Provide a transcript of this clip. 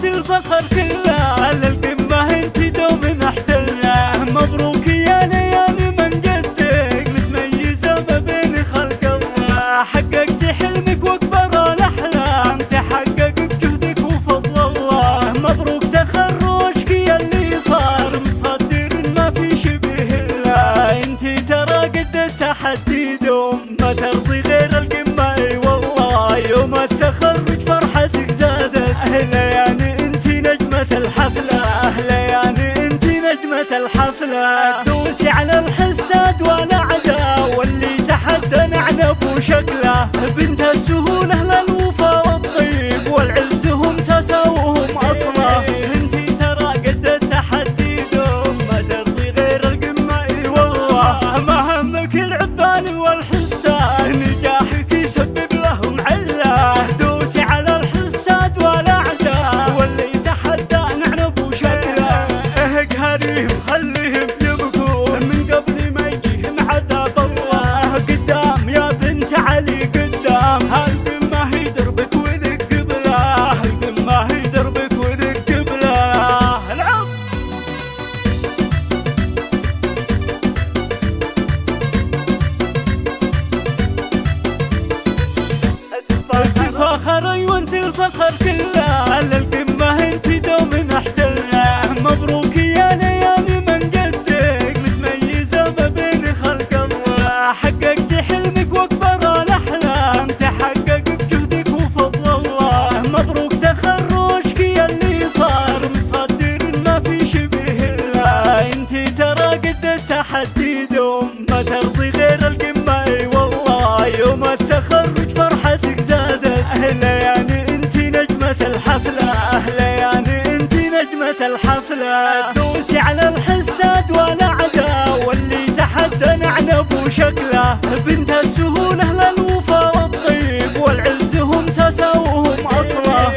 وانت الفخر كله، للقمة انت دوم محتله. مبروك يا ليالي من قدك، متميزة ما بين خلق الله. حققت حلمك واكبر الاحلام، تحقق بجهدك وفضل الله. مبروك تخرجك يا اللي صار، متصدر ما في شبه له. انت ترى قد التحدي دوم، ما ترضي غير القمة. اي والله يوم التخرج فرحتك زادت. اهلا يعني انت نجمة الحفلة، اهلا يعني انت نجمة الحفلة. دوسي على الحساد والاعداء، واللي تحدى نعنب وشكله. بنت السهولة للوفا والطيب، والعز هم ساسة وهم اصله. انت ترى قد التحدي دوم، ما ترضي غير القمة. اي والله ما همك العبال والحسان، نجاحك يسبب لهم عله. دوسي على الحساد والاعداء، واللي تحدى نعنب وشكله. اقهريهم خليهم يبكون، من قبل ما يجيهم عذاب الله. قدام يا بنت علي قدام، هالقمة هي دربك ولك قبله. هالقمة هي دربك ولك قبله. العب فخري وانت الفخر كله، للقمة انت دوم محتله. مبروك يا ليالي من قدك، متميزة ما بين خلق الله. حققت حلمك واكبر الاحلام، تحقق بجهدك وفضل الله. مبروك تخرجك يا اللي صار، متصدر ما في شبه له. انت ترى قد التحدي دوم، ما ترضي غير القمة. اي والله يوم التخرج فرحتك زادت. اهلا يعني انت نجمة الحفلة، اهلا يعني انت نجمة الحفلة. دوسي على الحساد والاعداء، واللي تحدى نعنب وشكله. بنت السهولة للوفا والطيب، والعز هم ساسة وهم اصله.